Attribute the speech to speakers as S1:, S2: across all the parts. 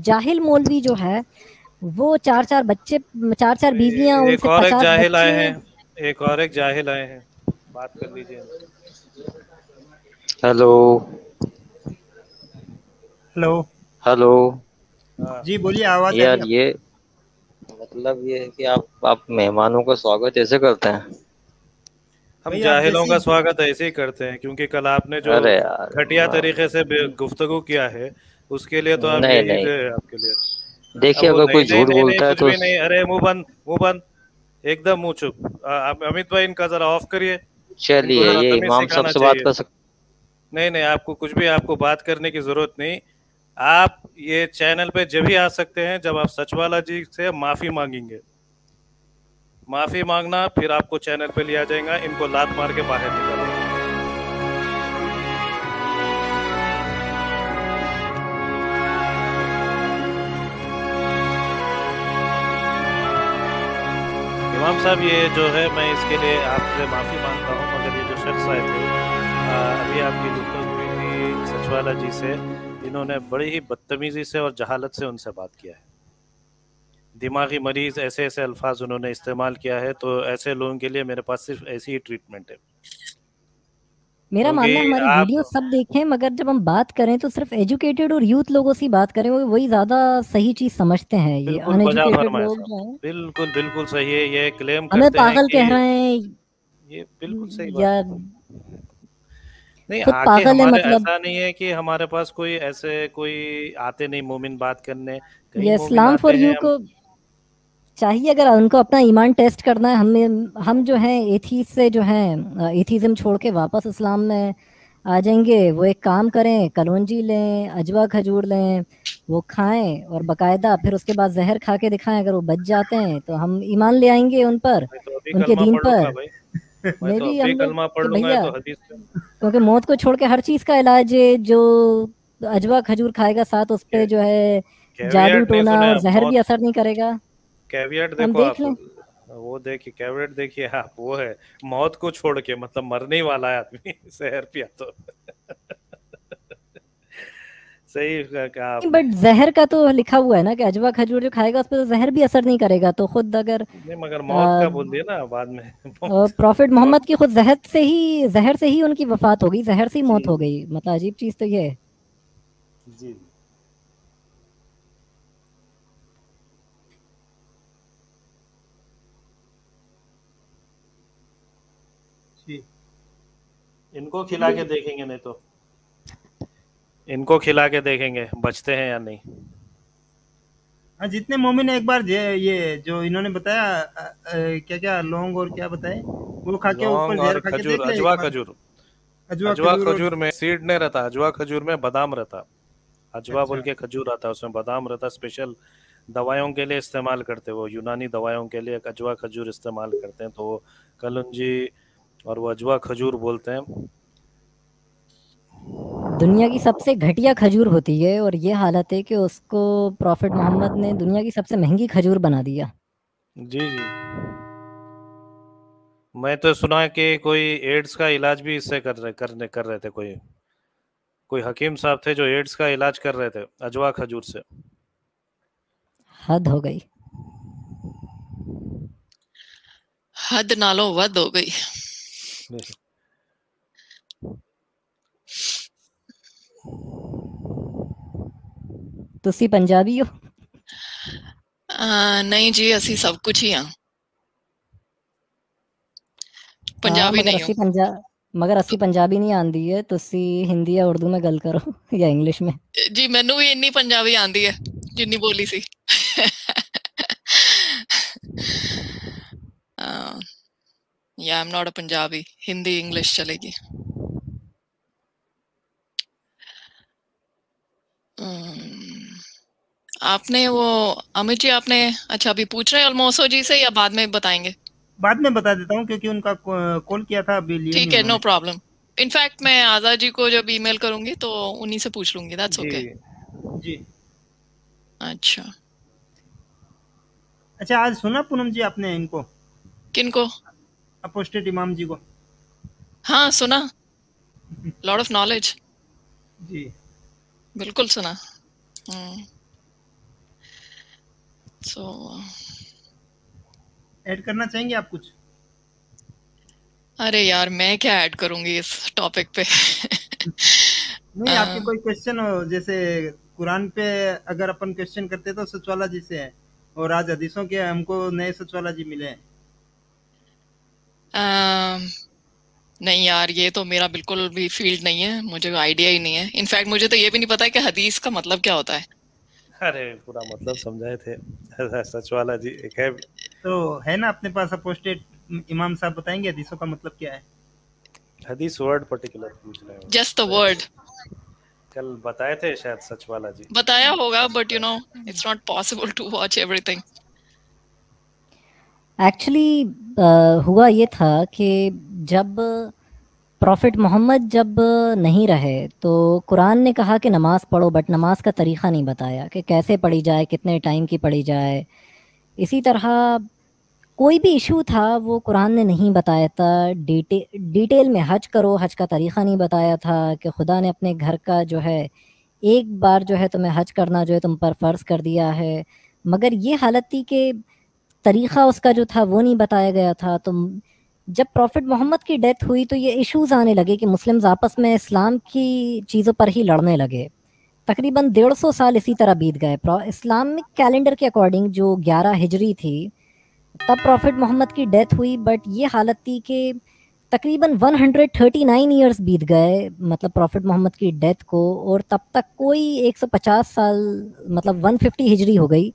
S1: جاہل مولوی جو ہے وہ 4 بچے 4 بیویاں ان
S2: ایک
S1: سے
S2: اور ایک
S1: 50
S2: جاہل آئے
S1: بچے.
S2: ہیں، ایک اور ایک جاہل آئے ہیں، بات کر لیجیے ان سے.
S3: Hello
S4: hello
S3: hello.
S2: ہاں
S4: جی بولیے، آواز آ
S3: یار
S4: رہی ہے.
S3: یہ مطلب یہ ہے کہ آپ مہمانوں کا سواگت ایسے کرتے ہیں؟
S2: ہم
S4: بھائی آپ
S2: جاہلوں
S4: جیسی
S2: کا سواگت ایسے ہی کرتے ہیں، کیونکہ کل آپ نے جو
S3: ارے یار
S2: گھٹیا طریقے سے گفتگو کیا ہے اس کے لیے تو آپ
S3: نہیں
S2: یہی
S3: نہیں،
S2: تھے آپ کے لیے. اب
S3: دیکھیے
S2: وہ
S3: اگر
S2: نہیں
S3: کوئی
S2: نہیں
S3: جھوٹ
S2: نہیں نہیں
S3: بولتا ہے
S2: کچھ
S3: تو
S2: بھی نہیں. ارے منہ بند ایک دم منہ چپ. امیت بھائی ان کا ذرا آف کریے، ان کو
S3: چلیے
S2: ذرا
S3: یہ
S2: تمیز
S3: امام صاحب
S2: سکھانا
S3: سے بات
S2: چاہیے.
S3: کر سکتے.
S2: نہیں نہیں، آپ کو کچھ بھی آپ کو بات کرنے کی ضرورت نہیں. آپ یہ چینل پہ جب ہی آ سکتے ہیں جب آپ سچ والا جی سے معافی مانگیں گے. معافی مانگنا، پھر آپ کو چینل پہ لیا جائے گا. ان کو لات مار کے باہر نکالو. امام صاحب یہ جو ہے میں اس کے لیے آپ سے معافی مانگتا ہوں، مگر یہ جو شخص آئے تھے ابھی آپ کی گفتگو ہوئی تھی سچ والا جی سے، انہوں نے بڑی ہی بدتمیزی سے اور جہالت سے ان سے بات کیا ہے. دماغی مریض ایسے ایسے الفاظ انہوں نے استعمال کیا ہے. تو ایسے لوگوں کے لیے میرے پاس صرف ایسی ہی ٹریٹمنٹ ہے.
S1: میرا ماننا ہے
S2: کیونکہ
S1: ہماری
S2: آپ
S1: ویڈیو سب دیکھیں، مگر جب ہم بات کریں تو صرف ایجوکیٹڈ اور یوتھ لوگوں سے بات کریں، وہی زیادہ صحیح چیز سمجھتے ہیں. یہ
S2: بالکل
S1: ان
S2: بجا
S1: ایجوکیٹڈ
S2: فرمایا
S1: لوگ
S2: صاحب،
S1: جو ہیں
S2: بالکل بالکل صحیح ہے. یہ کلیم
S1: ہمیں
S2: کرتے ہیں
S1: پاگل
S2: کہ
S1: کہہ رہے ہیں
S2: یہ بالکل صحیح
S1: یا
S2: بات. نہیں
S1: خود
S2: آگے
S1: پاگل ہے.
S2: ہمارے
S1: مطلب
S2: ایسا نہیں ہے کہ ہمارے پاس کوئی ایسے کوئی آتے نہیں مومن بات کرنے، کئی
S1: یہ
S2: مومن
S1: اسلام فار
S2: آتے ہیں.
S1: یو کو چاہیے اگر ان کو اپنا ایمان ٹیسٹ کرنا ہے. ہم جو ہیں ایتھیس سے جو ہیں ایتھیزم چھوڑ کے واپس اسلام میں آ جائیں گے. وہ ایک کام کریں، کلونجی لیں، اجوا کھجور لیں، وہ کھائیں اور باقاعدہ پھر اس کے بعد زہر کھا کے دکھائیں. اگر وہ بچ جاتے ہیں تو ہم ایمان لے آئیں گے ان پر،
S2: میں تو ابھی
S1: ان کے
S2: کلمہ
S1: دین
S2: پڑھ لوں
S1: پر.
S2: گا بھائی، میں
S1: میں
S2: تو
S1: بھی
S2: ابھی
S1: ہم لوگ
S2: کلمہ پڑھ
S1: کہ
S2: لوں گا. یہ
S1: بھیا
S2: تو حدیث سے
S1: کیونکہ موت کو چھوڑ کے ہر چیز کا علاج ہے. جو اجوا کھجور کھائے گا ساتھ اس پہ جو ہے جادو
S2: کیویٹ نہیں
S1: ٹونا
S2: سنا.
S1: اور زہر بھی
S2: موت
S1: اثر نہیں کرے گا.
S2: کیویٹ
S1: ہم
S2: دیکھو
S1: دیکھ
S2: آپ،
S1: لیں.
S2: وہ دیکھیے کیویٹ دیکھیے آپ، وہ ہے موت کو چھوڑ کے، مطلب مرنے ہی والا ہے آدمی زہر پیا تو. صحیح کہا آپ نے.
S1: بٹ زہر کا تو لکھا ہوا ہے نا کہ اجوا کھجور جو کھائے گا اس پہ تو زہر بھی اثر نہیں کرے گا. تو خود اگر
S2: نہیں مگر موت کا بول دیا نا بعد میں.
S1: پروفٹ
S2: موت
S1: محمد کی خود زہر سے ہی ان کی وفات ہو گئی، زہر سے ہی
S2: جی
S1: موت ہو گئی. مطلب عجیب چیز تو یہ ہے.
S2: جی
S4: جی
S2: ان کو کھلا کے دیکھیں گے، نہیں تو ان کو کھلا کے دیکھیں گے بچتے ہیں یا نہیں.
S4: ہاں، جتنے مومن ایک بار یہ جو انہوں نے بتایا کیا کیا لونگ اور کیا بتائے، وہ کھا کے اوپر
S2: لونگ اور
S4: زہر کھا کے
S2: کھجور،
S4: دیکھ لے ایک
S2: اجوا
S4: بار.
S2: کھجور.
S4: اجوا
S2: اجوا
S4: کھجور. اور
S2: کھجور میں سیڈ نہیں رہتا، اجوا کھجور میں بادام رہتا. اجوا
S4: اچھا
S2: بول کے کھجور آتا ہے، اس میں بادام رہتا. اسپیشل دوائیوں کے لیے استعمال کرتے، وہ یونانی دوائیوں کے لیے اجوا کھجور استعمال کرتے ہیں. تو وہ کلونجی اور وہ اجوا کھجور بولتے ہیں.
S1: دنیا کی سب سے گھٹیا کھجور ہوتی ہے، اور یہ حالت ہے کہ اس کو پروفٹ محمد نے دنیا کی سب سے مہنگی کھجور بنا دیا.
S2: جی جی. میں تو سنا کہ کوئی ایڈز کا علاج بھی اس سے کر رہے تھے. کوئی حکیم صاحب تھے جو ایڈز کا علاج کر رہے تھے اجوا کھجور سے.
S1: حد ہو گئی.
S5: حد نالوں ود ہو گئی.
S1: تسی پنجابی ہو؟
S5: نہیں جی، اسی سب کچھ ہی ہاں.
S1: ہاں
S5: پنجابی نہیں ہوں.
S1: مگر اسی پنجابی نہیں آندی ہے. تسی ہندی یا اردو میں گل کرو یا انگلش میں.
S5: جی مینوں بھی انی پنجابی آندی ہے جنی بولی سی. یا am not a Punjabi. Hindi English چلے گی. آپ نے وہ امت جی آپ نے اچھا ابھی پوچھ رہے ہیں الموسو جی سے یا بعد میں بتائیں گے؟
S4: بعد میں بتا دیتا ہوں کیونکہ ان کا کال کیا تھا ابھی لیے نہیں
S5: ٹھیک ہے،
S4: انہوں
S5: نو
S4: نے.
S5: پرابلم. انفیکٹ میں آزاد جی کو جب ای میل کروں گی تو انہی سے پوچھ لوں گی. That's okay.
S2: جی
S4: جی
S5: اچھا
S4: اچھا، آج سنا پونم جی آپ نے ان کو
S5: کن کو؟
S4: اپوسٹیٹ امام جی کو؟
S5: ہاں سنا. Lot of knowledge.
S4: جی
S5: بالکل سنا. So
S4: ऐड करना चाहेंगे आप कुछ?
S5: अरे यार मैं क्या ऐड करूंगी इस टॉपिक पे.
S4: नहीं, आपके कोई क्वेश्चन हो, जैसे कुरान पे अगर अपन क्वेश्चन करते तो सचवाला जी से है, और आज हदीसों के हमको नए सचवाला जी मिले हैं.
S5: नहीं यार, ये तो मेरा बिल्कुल भी फील्ड नहीं है, मुझे आइडिया ही नहीं है. इनफैक्ट मुझे तो ये भी नहीं पता है कि हदीस का मतलब क्या होता है.
S2: अरे पूरा मतलब समझाए थे सचवाला जी. एक है
S4: तो है ना अपने पास अपोस्टेट इमाम साहब, बताएंगे हदीसों का मतलब क्या है?
S2: हदीस वर्ड पर्टिकुलर पूछ रहे हो?
S5: Just the word.
S2: कल बताए थे शायद सचवाला जी.
S5: बताया होगा, but you know it's not possible to watch everything.
S1: Actually हुआ ये था कि जब प्रॉफिट मोहम्मद जब नहीं रहे तो कुरान ने कहा कि नमाज़ पढ़ो, बट नमाज का तरीक़ा नहीं बताया कि कैसे पढ़ी जाए, कितने टाइम की पढ़ी जाए. इसी तरह कोई भी इशू था वो कुरान ने नहीं बताया था डिटेल में. हज करो, हज का तरीक़ा नहीं बताया था कि खुदा ने अपने घर का जो है एक बार जो है तुम्हें हज करना जो है तुम पर फ़र्ज़ कर दिया है, मगर ये हालत थी कि तरीक़ा उसका जो था वो नहीं बताया गया था. तो जब प्रॉफिट मोहम्मद की डेथ हुई तो ये इश्यूज़ आने लगे कि मुस्लिम्स आपस में इस्लाम की चीज़ों पर ही लड़ने लगे. तकरीबन 150 साल इसी तरह बीत गए. इस्लामिक कैलेंडर के अकॉर्डिंग जो 11 हिजरी थी तब प्रॉफिट मोहम्मद की डेथ हुई, बट ये हालत थी कि तकरीबन 139 ईयर्स बीत गए मतलब प्रॉफिट मोहम्मद की डेथ को, और तब तक कोई 150 साल मतलब 150 हिजरी हो गई,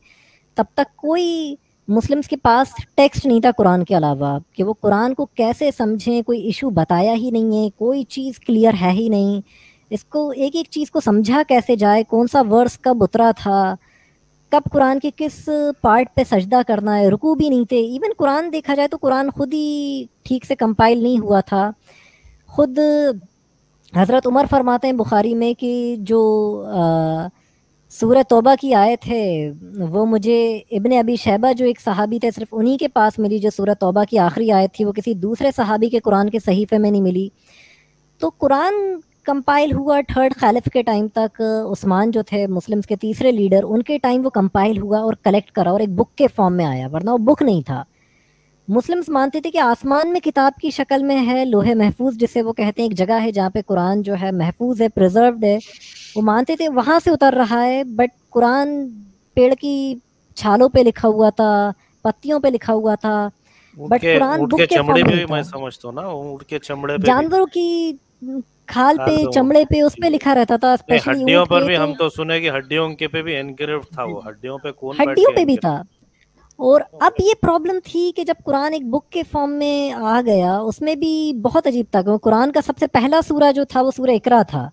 S1: तब तक कोई मुस्लिम्स के पास टेक्स्ट नहीं था कुरान के अलावा कि वो कुरान को कैसे समझें. कोई इशू बताया ही नहीं है, कोई चीज़ क्लियर है ही नहीं. इसको एक एक चीज़ को समझा कैसे जाए, कौन सा वर्स कब उतरा था, कब कुरान के किस पार्ट पे सजदा करना है, रुकू भी नहीं थे. इवन कुरान देखा जाए तो कुरान खुद ही ठीक से कंपाइल नहीं हुआ था. खुद हज़रत उमर फरमाते हैं बुखारी में कि जो सूरह तौबा की आयत है वो मुझे इब्ने अबी शैबा जो एक सहाबी थे सिर्फ उन्हीं के पास मिली. जो सूरह तौबा की आखिरी आयत थी वो किसी दूसरे सहाबी के कुरान के सहीफ़े में नहीं मिली. तो कुरान कंपाइल हुआ थर्ड खलीफ के टाइम तक. उस्मान जो थे मुस्लिम्स के तीसरे लीडर, उनके टाइम वो कंपाइल हुआ और कलेक्ट करा और एक बुक के फॉर्म में आया, वरना वो बुक नहीं था. मुस्लिम्स मानते थे कि आसमान में किताब की शक्ल में है, लोहे महफूज जिसे वो कहते हैं, एक जगह है जहाँ पे कुरान जो है महफूज है, प्रिजर्व्ड है. वो मानते थे वहाँ से उतर रहा है, बट कुरान पेड़ की छालों पे लिखा हुआ था, पत्तियों पे लिखा हुआ था, बट कुरान बुक के
S2: चमड़े
S1: फॉर्म
S2: पे
S1: में
S2: भी मैं समझता हूँ ना, ऊँट के चमड़े पे
S1: जानवरों की खाल पे चमड़े पे उस पे लिखा रहता था. स्पेशली
S2: हड्डियों पर भी हम तो सुने कि हड्डियों के पे भी एनग्रेव्ड था. वो हड्डियों पे कौन
S1: हड्डियों पे भी था. और अब ये प्रॉब्लम थी कि जब कुरान एक बुक के फॉर्म में आ गया, उसमें भी बहुत अजीब था. कुरान का सबसे पहला सूरा जो था वो सूरा इकरा था,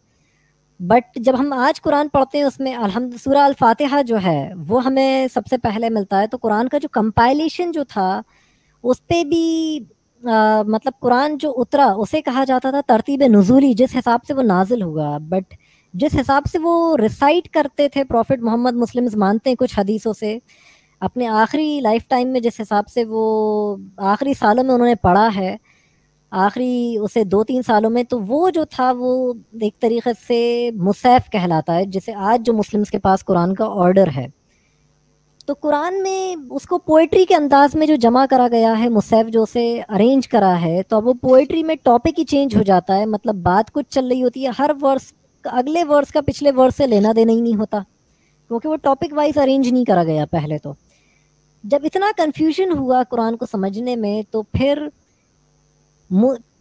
S1: बट जब हम आज कुरान पढ़ते हैं उसमें सूरा अल फातिहा जो है वो हमें सबसे पहले मिलता है. तो कुरान का जो कंपाइलेशन जो था उस पे भी मतलब कुरान जो उतरा उसे कहा जाता था तरतीब नुज़ूली, जिस हिसाब से वो नाजिल हुआ. बट जिस हिसाब से वो रिसाइट करते थे प्रॉफिट मोहम्मद, मुस्लिम्स मानते हैं कुछ हदीसों से, अपने आखिरी लाइफ टाइम में जिस हिसाब से वो आखिरी सालों में उन्होंने पढ़ा है, आखिरी उसे 2-3 सालों में, तो वो जो था वो एक तरीक़े से मुसहफ़ कहलाता है, जिसे आज जो मुस्लिम्स के पास कुरान का ऑर्डर है. तो कुरान में उसको पोइट्री के अंदाज में जो जमा करा गया है, मुसहफ़ जो उसे अरेंज करा है, तो अब वो पोइट्री में टॉपिक ही चेंज हो जाता है. मतलब बात कुछ चल रही होती है, हर वर्स अगले वर्स का पिछले वर्स से लेना देना ही नहीं होता, क्योंकि वो टॉपिक वाइज अरेंज नहीं करा गया पहले. तो जब इतना कन्फ्यूजन हुआ कुरान को समझने में, तो फिर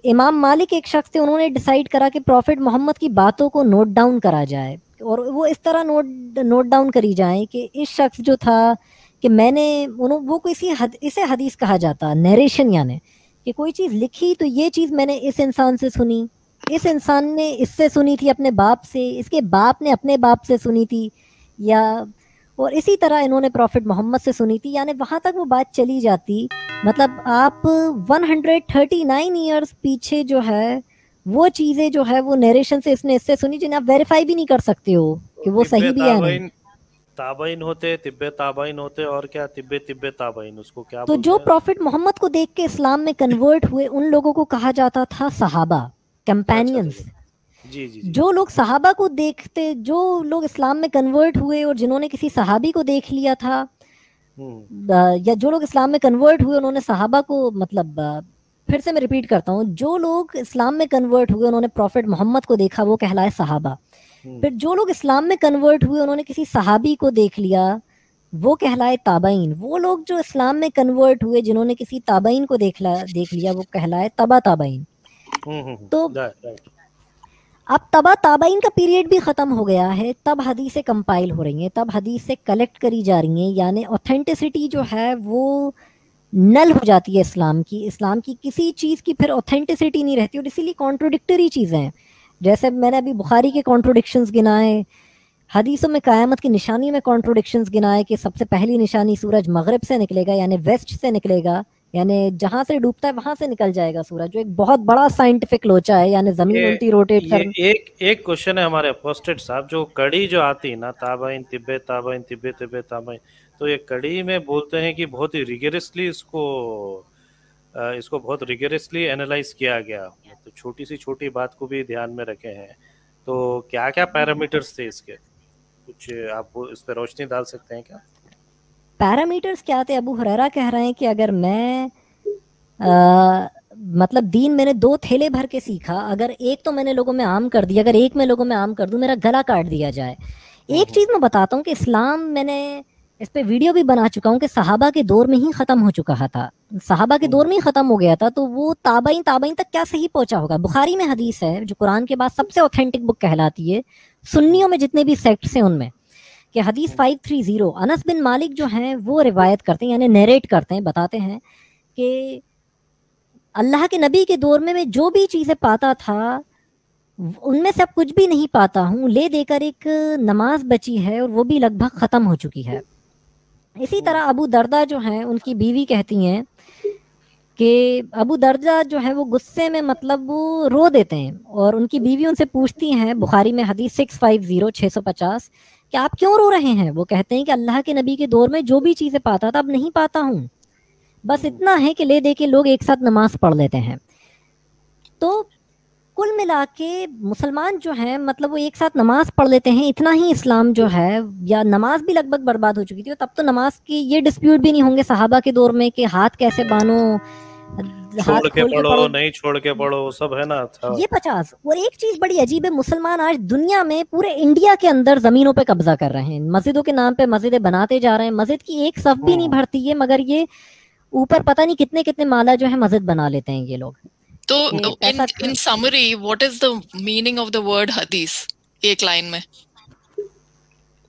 S1: इमाम मालिक एक शख्स थे, उन्होंने डिसाइड करा कि प्रॉफिट मोहम्मद की बातों को नोट डाउन करा जाए, और वो इस तरह नोट डाउन करी जाए कि इस शख्स जो था कि मैंने वो इसे हदीस कहा जाता, नरेशन, यानी कि कोई चीज़ लिखी तो ये चीज़ मैंने इस इंसान से सुनी, इस इंसान ने इससे सुनी थी अपने बाप से, इसके बाप ने अपने बाप से सुनी थी, या और इसी तरह इन्होंने प्रॉफिट मोहम्मद से सुनी थी, यानी वहाँ तक वो बात चली जाती. मतलब आप 139 ईयर्स पीछे जो है वो चीज़ें जो है वो नरेशन से इसने इससे सुनी, जिन्हें आप वेरीफाई भी नहीं कर सकते हो कि वो सही भी है नहीं.
S2: ताबाइन होते, तिब्बे ताबाइन होते, और क्या तिब्बे ताबाइन, उसको क्या
S1: तो जो प्रॉफिट मोहम्मद को देख के इस्लाम में कन्वर्ट हुए उन लोगों को कहा जाता था सहाबा, कंपेनियंस.
S2: जी.
S1: जो लोग सहाबा को देखते, जो लोग इस्लाम में कन्वर्ट हुए और जिन्होंने किसी सहाबी को देख लिया था, या जो लोग इस्लाम में कन्वर्ट हुए उन्होंने सहाबा को, मतलब फिर से मैं रिपीट करता हूँ, जो लोग इस्लाम में कन्वर्ट हुए उन्होंने प्रॉफिट मोहम्मद को देखा, वो कहलाए सहाबा। फिर जो लोग इस्लाम में कन्वर्ट हुए उन्होंने किसी सहाबी को देख लिया, वो कहलाए ताबाइन। वो लोग जो इस्लाम में कन्वर्ट हुए जिन्होंने किसी ताबाइन को देख लिया, वो कहलाए तबा ताबाइन। तो अब तबा ताबाइन का पीरियड भी ख़त्म हो गया है, तब हदीसें कंपाइल हो रही हैं, तब हदीसें कलेक्ट करी जा रही हैं, यानी ऑथेंटिसिटी जो है वो नल हो जाती है इस्लाम की किसी चीज़ की फिर ऑथेंटिसिटी नहीं रहती, और इसीलिए कॉन्ट्रोडिक्टरी चीज़ें हैं। जैसे मैंने अभी बुखारी के कॉन्ट्रोडिक्शंस गिनाए, हदीसों में क़यामत की निशानी में कॉन्ट्रोडिक्शंस गिनाए कि सबसे पहली निशानी सूरज मगरिब से निकलेगा, यानी वेस्ट से निकलेगा, यानी जहां से डूबता है वहां से निकल जाएगा सूरज, जो एक बहुत बड़ा साइंटिफिक लोचा है, यानी जमीन उल्टी रोटेट कर।
S2: एक क्वेश्चन है हमारे अपोस्टेट साहब, जो कड़ी जो आती है ना, ताबाइन तिब्बे ताबाइन तिब्बे तिब्बे ताबाइन, तो ये कड़ी में बोलते हैं कि बहुत ही रिगरसली इसको बहुत रिगरसली एनालाइज किया गया, तो छोटी सी छोटी बात को भी ध्यान में रखे हैं। तो क्या क्या पैरामीटर्स थे इसके, कुछ आप इस पर रोशनी डाल सकते हैं क्या?
S1: पैरामीटर्स क्या थे? अबू हुरैरा कह रहे हैं कि अगर मैं मतलब दीन मैंने 2 थैले भर के सीखा, अगर एक तो मैंने लोगों में आम कर दिया, अगर एक में लोगों में आम कर दूं, मेरा गला काट दिया जाए। एक चीज़ मैं बताता हूँ कि इस्लाम, मैंने इस पे वीडियो भी बना चुका हूँ कि सहाबा के दौर में ही ख़त्म हो चुका था, सहाबा के दौर में ही ख़त्म हो गया था, तो वो ताबाइन तक क्या सही पहुँचा होगा? बुखारी में हदीस है जो कुरान के बाद सबसे ऑथेंटिक बुक कहलाती है सुन्नियों में, जितने भी सेक्ट्स हैं उनमें, कि हदीस 530, अनस बिन मालिक जो हैं वो रिवायत करते हैं, यानी नरेट करते हैं, बताते हैं कि अल्लाह के नबी के दौर में मैं जो भी चीज़ें पाता था उनमें से अब कुछ भी नहीं पाता हूँ, ले देकर एक नमाज बची है और वो भी लगभग ख़त्म हो चुकी है। इसी तरह अबू दर्दा जो हैं, उनकी बीवी कहती हैं कि अबू दर्दा जो है वो गुस्से में, मतलब वो रो देते हैं, और उनकी बीवी उनसे पूछती हैं, बुखारी में हदीस 650 कि आप क्यों रो रहे हैं? वो कहते हैं कि अल्लाह के नबी के दौर में जो भी चीज़ें पाता था अब नहीं पाता हूँ, बस इतना है कि ले दे के लोग एक साथ नमाज पढ़ लेते हैं। तो कुल मिला के मुसलमान जो हैं, मतलब वो एक साथ नमाज पढ़ लेते हैं, इतना ही इस्लाम जो है, या नमाज भी लगभग बर्बाद हो चुकी थी। तब तो नमाज की ये डिस्प्यूट भी नहीं होंगे सहाबा के दौर में कि हाथ कैसे बानो,
S2: छोड़ के पढ़ो नहीं छोड़ के पढ़ो, सब है ना।
S1: ये 50। और एक चीज बड़ी अजीब है, मुसलमान आज दुनिया में पूरे इंडिया के अंदर जमीनों पे कब्जा कर रहे हैं, मस्जिदों के नाम पे मस्जिदें बनाते जा रहे हैं, मस्जिद की एक सफ भी नहीं भरती है, मगर ये ऊपर पता नहीं कितने कितने माला जो है मस्जिद बना लेते हैं ये लोग।
S5: तो इन summary what is the meaning of the word हदीस, एक लाइन में?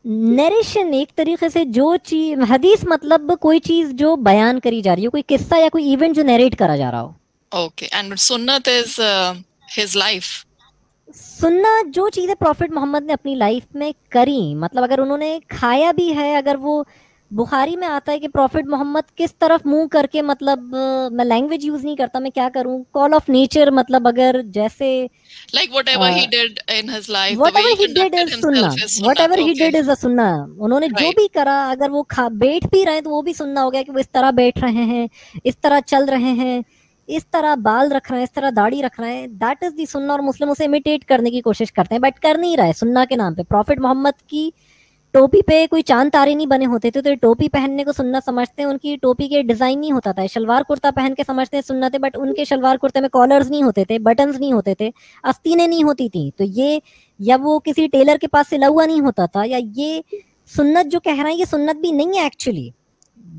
S1: नरेशन, एक तरीके से जो चीज, हदीस मतलब कोई चीज जो बयान करी जा रही हो, कोई किस्सा या कोई इवेंट जो नरेट करा जा रहा हो।
S5: ओके, एंड सुन्नत इज हिज लाइफ।
S1: सुन्नत जो चीजें प्रॉफिट मोहम्मद ने अपनी लाइफ में करी, मतलब अगर उन्होंने खाया भी है, अगर वो बुखारी में आता है कि प्रॉफिट मोहम्मद किस तरफ मुंह करके, मतलब मैं लैंग्वेज यूज नहीं करता, मैं क्या करूं, कॉल ऑफ नेचर, मतलब अगर जैसे
S5: like whatever he did in his life,
S1: whatever he did is sunnah, whatever he did is a sunnah। उन्होंने जो भी करा, अगर वो बैठ भी रहे हैं तो वो भी सुन्ना हो गया कि वो इस तरह बैठ रहे हैं, इस तरह चल रहे हैं, इस तरह बाल रख रहे हैं, इस तरह दाढ़ी रख रहे हैं, दैट इज दी सुन्ना। और मुस्लिम उसे इमिटेट करने की कोशिश करते हैं, बट कर नहीं रहा है सुन्ना के नाम पे। प्रॉफिट मोहम्मद की टोपी पे कोई चांद तारे नहीं बने होते थे, तो टोपी पहनने को सुन्नत समझते हैं। उनकी टोपी के डिजाइन नहीं होता था, शलवार कुर्ता पहन के समझते हैं सुन्नत है, बट उनके शलवार कुर्ते में कॉलर्स नहीं होते थे, बटन्स नहीं होते थे, आस्तीनें नहीं होती थी। तो ये, या वो किसी टेलर के पास सिला हुआ नहीं होता था, या ये सुन्नत जो कह रहे हैं ये सुन्नत भी नहीं है एक्चुअली।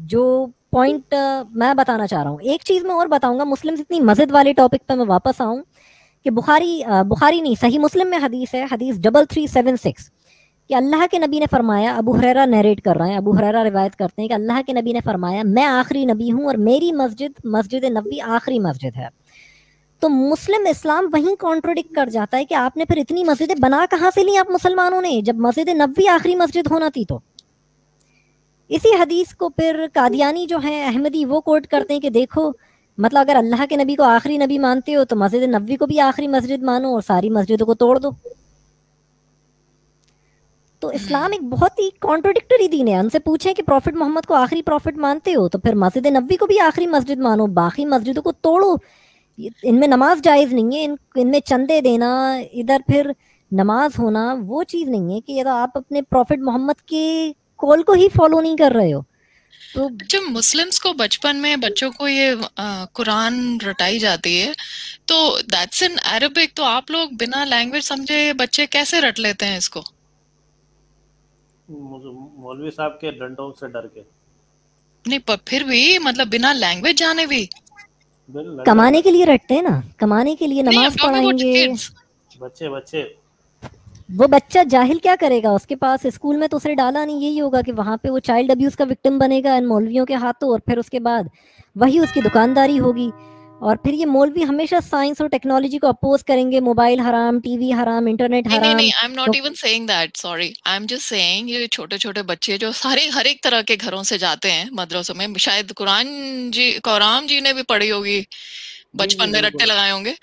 S1: जो पॉइंट मैं बताना चाह रहा हूँ, एक चीज मैं और बताऊंगा, मुस्लिम इतनी मस्जिद वाले टॉपिक पे मैं वापस आऊँ कि बुखारी नहीं, सही मुस्लिम में हदीस है, हदीस 3376, कि अल्लाह के नबी ने फरमाया, अबू हुरैरा नरेट कर रहे हैं, अबू हुरैरा रिवायत करते हैं कि अल्लाह के नबी ने फरमाया, मैं आखिरी नबी हूँ और मेरी मस्जिद नबवी आखिरी मस्जिद है। तो मुस्लिम इस्लाम वहीं कॉन्ट्रोडिक्ट कर जाता है कि आपने फिर इतनी मस्जिदें बना कहाँ से ली आप मुसलमानों ने, जब मस्जिद नबवी आखिरी मस्जिद होना थी। तो इसी हदीस को फिर कादियानी जो है अहमदी वो कोट करते हैं कि देखो, मतलब अगर अल्लाह के नबी को आखिरी नबी मानते हो तो मस्जिद नबवी को भी आखिरी मस्जिद मानो और सारी मस्जिदों को तोड़ दो। तो इस्लाम एक बहुत ही कॉन्ट्रोडिक्टरी दीन है। उनसे पूछें कि प्रॉफिट मोहम्मद को आखिरी प्रॉफिट मानते हो तो फिर मस्जिद नबवी को भी आखिरी मस्जिद मानो, बाकी मस्जिदों को तोड़ो। इनमें नमाज जायज़ नहीं है, इनमें चंदे देना, इधर फिर नमाज होना वो चीज़ नहीं है कि आप अपने प्रॉफिट मोहम्मद के कॉल को ही फॉलो नहीं कर रहे हो। तो
S5: अच्छा, मुस्लिम्स को बचपन में बच्चों को ये कुरान रटाई जाती है, तो दैट्स इन अरबिक, तो आप लोग बिना लैंग्वेज समझे बच्चे कैसे रट लेते हैं इसको?
S2: मौलवी साहब के डंडों से डर के।
S5: नहीं, पर फिर भी मतलब बिना लैंग्वेज जाने भी
S1: कमाने के लिए रटते हैं ना, कमाने के लिए
S5: नहीं,
S1: नमाज
S5: I'm talking about
S1: पढ़ाएंगे।
S5: kids.
S2: बच्चे
S1: वो बच्चा जाहिल क्या करेगा, उसके पास स्कूल में तो उसे डाला नहीं, यही होगा कि वहां पे वो चाइल्ड अब्यूज का विक्टिम बनेगा इन मौलवियों के हाथों, और फिर उसके बाद वही उसकी दुकानदारी होगी। और फिर ये मौलवी हमेशा साइंस और टेक्नोलॉजी को अपोज करेंगे, मोबाइल हराम, टीवी हराम, इंटरनेट हराम।
S5: नहीं, I am not even saying that, sorry, I am just saying ये छोटे छोटे बच्चे जो हर एक तरह के घरों से जाते हैं मदरसों में, शायद कुरान जी ने भी पढ़ी होगी, बचपन में रट्टे लगाए होंगे,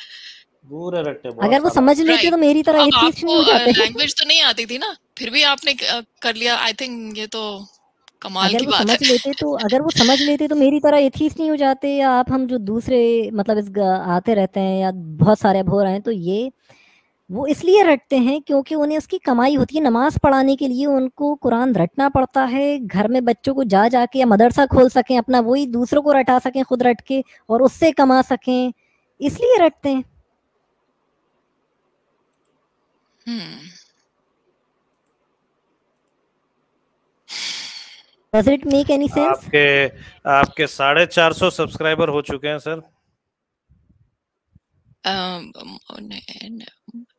S2: पूरे रट्टे।
S1: अगर वो समझ लेते तो मेरी तरह एथिस्ट नहीं हो जाते।
S5: लैंग्वेज तो नहीं आती थी ना, फिर भी आपने कर लिया। आई थिंक ये तो कमाल की बात है।
S1: अगर वो समझ लेते तो मेरी तरह एथिस्ट नहीं हो जाते, या आप हम जो दूसरे मतलब इस आते रहते हैं या बहुत सारे अब हो रहे हैं, तो ये वो इसलिए रटते हैं क्योंकि उन्हें उसकी कमाई होती है। नमाज पढ़ाने के लिए उनको कुरान रटना पड़ता है, घर में बच्चों को जाके या मदरसा खोल सकें अपना, वही दूसरों को रटा सकें खुद रट के, और उससे कमा सकें, इसलिए रटते हैं। Does it make any sense?
S2: आपके 450 सब्सक्राइबर हो चुके हैं सर।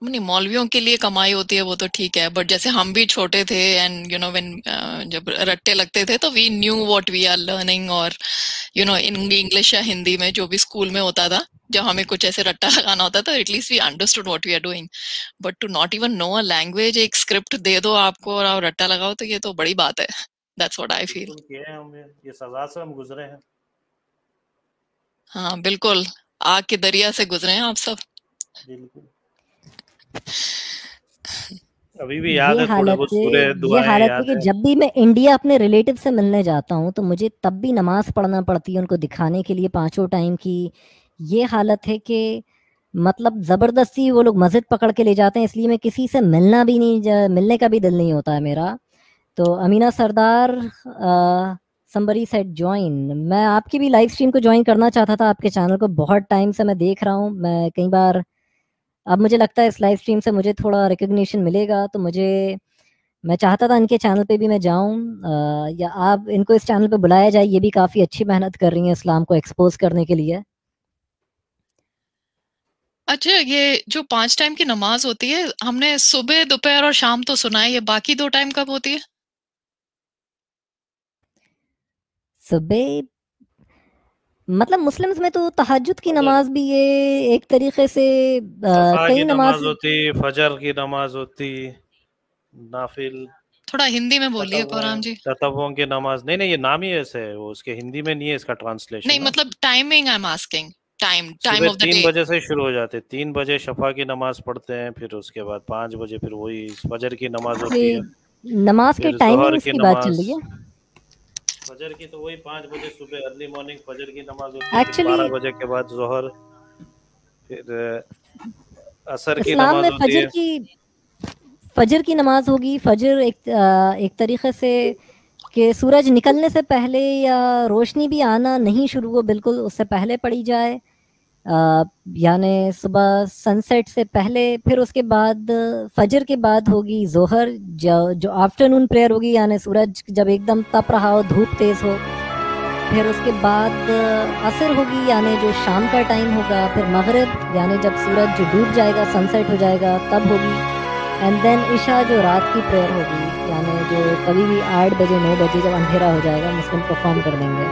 S5: नहीं, मौलवियों के लिए कमाई होती है वो तो ठीक है, बट जैसे हम भी छोटे थे एंड यू नो व्हेन जब रट्टे लगते थे तो we knew what we are learning, और यू नो इन इंग्लिश या हिंदी में जो भी स्कूल में होता था, जब हमें कुछ ऐसे रट्टा लगाना होता था, at least we understood what we are doing. But to not even know a language, एक स्क्रिप्ट दे दो आपको और आप रट्टा लगाओ, तो ये तो बड़ी बात है। That's what I feel.
S2: ये सजा से हम गुजरे हैं।
S5: हाँ बिल्कुल, आग के दरिया से गुजरे हैं आप सब।
S2: बिल्कुल। अभी भी याद है थोड़े बहुत सूरे दुआएं
S1: हालत
S2: याद
S1: है कि
S2: है।
S1: जब भी मैं इंडिया अपने रिलेटिव से मिलने जाता हूँ तो मुझे तब भी नमाज पढ़ना पड़ती है उनको दिखाने के लिए 5 टाइम की। ये हालत है कि मतलब ज़बरदस्ती वो लोग मस्जिद पकड़ के ले जाते हैं, इसलिए मैं किसी से मिलने का भी दिल नहीं होता है मेरा। तो अमीना सरदार somebody said join, मैं आपकी भी लाइव स्ट्रीम को ज्वाइन करना चाहता था, आपके चैनल को बहुत टाइम से मैं देख रहा हूँ, मैं कई बार, अब मुझे लगता है इस लाइव स्ट्रीम से मुझे थोड़ा रिकग्निशन मिलेगा, तो मैं चाहता था इनके चैनल पे भी मैं जाऊं, या आप इनको इस चैनल पे बुलाया जाए, ये भी काफ़ी अच्छी मेहनत कर रही हैं इस्लाम को एक्सपोज करने के लिए।
S5: अच्छा, ये जो 5 टाइम की नमाज होती है, हमने सुबह, दोपहर और शाम तो सुना है, ये बाकी 2 टाइम कब होती है?
S1: सुबह मतलब मुस्लिम्स में तो तहज्जुद की नमाज भी ये एक तरीके से कई
S2: नमाज होती, फजर की नमाज होती, नाफिल।
S5: थोड़ा हिंदी में बोलिए पराम जी।
S2: ततव्वुओं की नमाज। नहीं ये नाम ही ऐसे है, वो उसके हिंदी में नहीं है इसका ट्रांसलेशन।
S5: नहीं मतलब timing I am asking, time of the day.
S2: 3 बजे से शुरू हो जाते, 3 बजे शफा की नमाज पढ़ते हैं, फिर उसके बाद 5 बजे फिर वही फजर की नमाज होती है।
S1: नमाज के टाइमिंग की बात चल रही है।
S2: फजर की तो वही 5 बजे सुबह अर्ली मॉर्निंग फजर की नमाज होती है, 12 बजे के बाद जोहर, फिर असर की नमाज होती है।
S1: फजर की नमाज होगी। फजर एक तरीके से कि सूरज निकलने से पहले या रोशनी भी आना नहीं शुरू हो बिल्कुल उससे पहले पढ़ी जाए, यानी सुबह सनसेट से पहले। फिर उसके बाद फजर के बाद होगी जोहर, जो आफ्टरनून प्रेयर होगी, यानी सूरज जब एकदम तप रहा हो, धूप तेज़ हो। फिर उसके बाद असर होगी, यानी जो शाम का टाइम होगा। फिर मगरिब, यानी जब सूरज जो डूब जाएगा, सनसेट हो जाएगा, तब होगी। एंड देन इशा, जो रात की प्रेयर होगी, यानी जो कभी भी 8 बजे 9 बजे जब अंधेरा हो जाएगा मुस्लिम परफॉर्म कर देंगे।